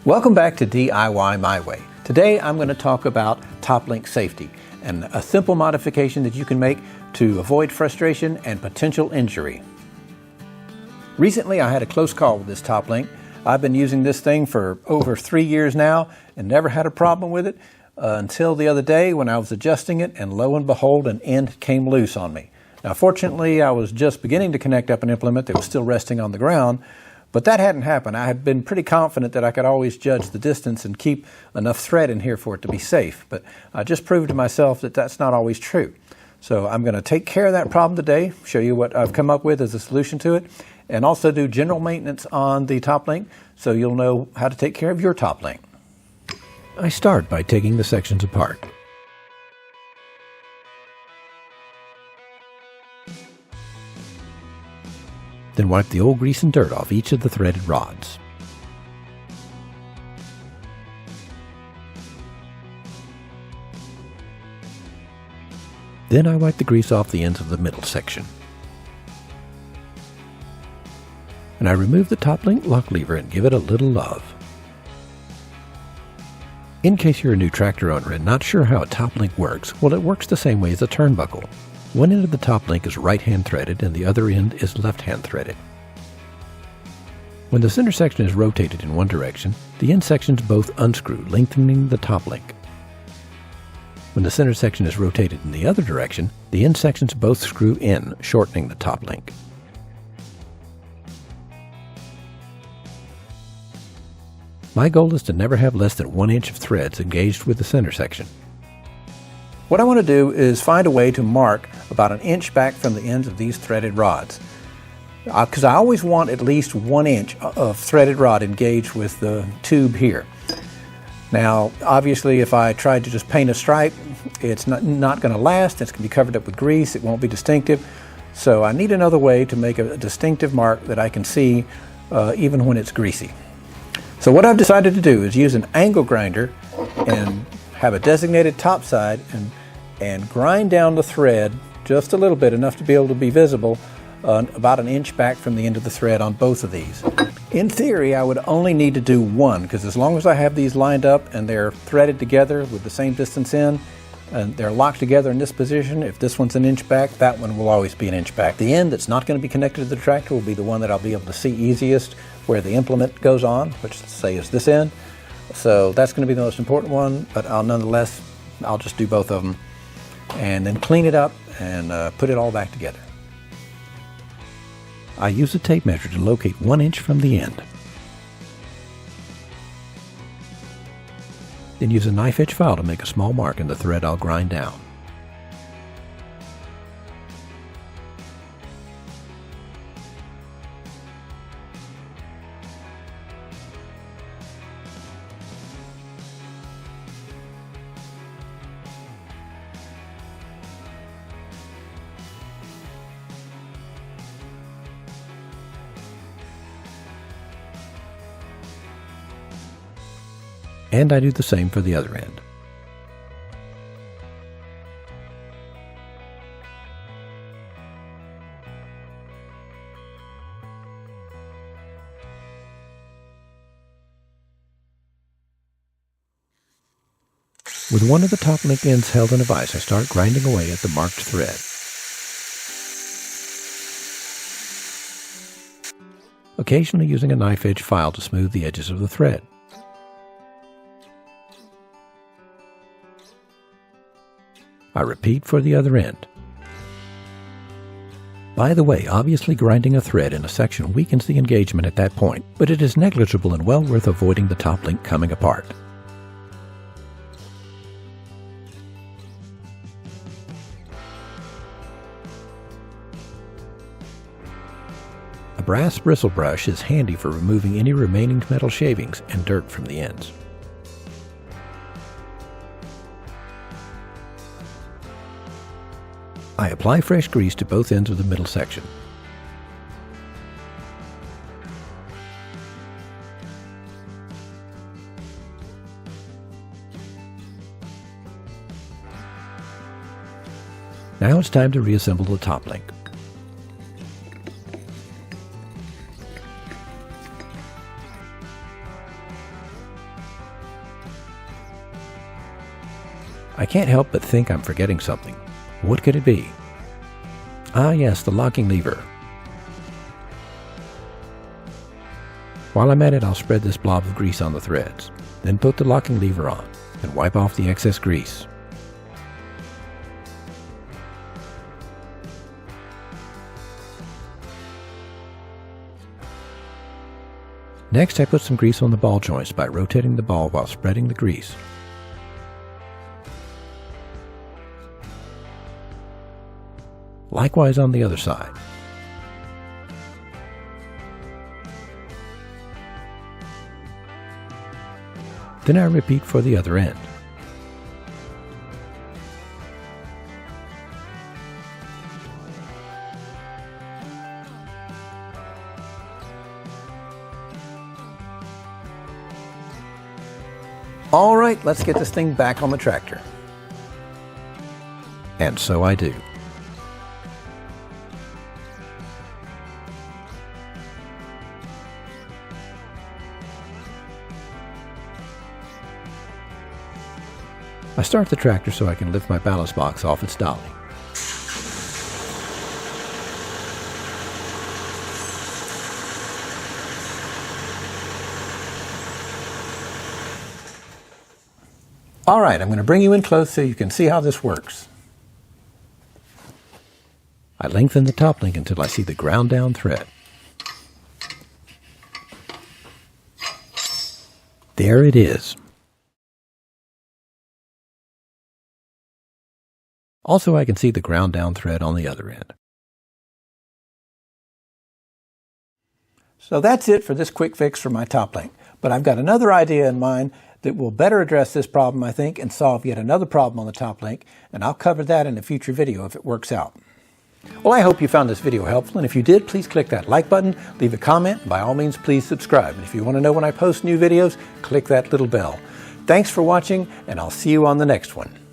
Welcome back to DIY My Way. Today I'm going to talk about top link safety and a simple modification that you can make to avoid frustration and potential injury. Recently I had a close call with this top link. I've been using this thing for over 3 years now and never had a problem with it until the other day when I was adjusting it, and lo and behold, an end came loose on me. Now fortunately I was just beginning to connect up an implement that was still resting on the ground, but that hadn't happened. I had been pretty confident that I could always judge the distance and keep enough thread in here for it to be safe. But I just proved to myself that that's not always true. So I'm going to take care of that problem today, show you what I've come up with as a solution to it, and also do general maintenance on the top link so you'll know how to take care of your top link. I start by taking the sections apart. Then wipe the old grease and dirt off each of the threaded rods. Then I wipe the grease off the ends of the middle section. And I remove the top link lock lever and give it a little love. In case you're a new tractor owner and not sure how a top link works, well, it works the same way as a turnbuckle. One end of the top link is right-hand threaded and the other end is left-hand threaded. When the center section is rotated in one direction, the end sections both unscrew, lengthening the top link. When the center section is rotated in the other direction, the end sections both screw in, shortening the top link. My goal is to never have less than 1 inch of threads engaged with the center section. What I want to do is find a way to mark about 1 inch back from the ends of these threaded rods. Because I always want at least 1 inch of threaded rod engaged with the tube here. Now, obviously, if I tried to just paint a stripe, it's not going to last. It's going to be covered up with grease. It won't be distinctive. So I need another way to make a distinctive mark that I can see even when it's greasy. So what I've decided to do is use an angle grinder and have a designated top side and grind down the thread just a little bit, enough to be able to be visible about 1 inch back from the end of the thread on both of these. In theory, I would only need to do one, because as long as I have these lined up and they're threaded together with the same distance in, and they're locked together in this position, if this one's 1 inch back, that one will always be 1 inch back. The end that's not going to be connected to the tractor will be the one that I'll be able to see easiest where the implement goes on, which say is this end. So that's going to be the most important one, but nonetheless, I'll just do both of them and then clean it up and put it all back together. I use a tape measure to locate 1 inch from the end. Then use a knife edge file to make a small mark in the thread I'll grind down. And I do the same for the other end. With one of the top link ends held in a vise, I start grinding away at the marked thread. Occasionally using a knife edge file to smooth the edges of the thread. I repeat for the other end. By the way, obviously grinding a thread in a section weakens the engagement at that point, but it is negligible and well worth avoiding the top link coming apart. A brass bristle brush is handy for removing any remaining metal shavings and dirt from the ends. I apply fresh grease to both ends of the middle section. Now it's time to reassemble the top link. I can't help but think I'm forgetting something. What could it be? Ah yes, the locking lever. While I'm at it, I'll spread this blob of grease on the threads, then put the locking lever on and wipe off the excess grease. Next, I put some grease on the ball joints by rotating the ball while spreading the grease. Likewise on the other side. Then I repeat for the other end. All right, let's get this thing back on the tractor. And so I do. I start the tractor so I can lift my ballast box off its dolly. All right, I'm going to bring you in close so you can see how this works. I lengthen the top link until I see the ground down thread. There it is. Also, I can see the ground down thread on the other end. So that's it for this quick fix for my top link. But I've got another idea in mind that will better address this problem, I think, and solve yet another problem on the top link, and I'll cover that in a future video if it works out. Well, I hope you found this video helpful, and if you did, please click that like button, leave a comment, and by all means, please subscribe. And if you want to know when I post new videos, click that little bell. Thanks for watching, and I'll see you on the next one.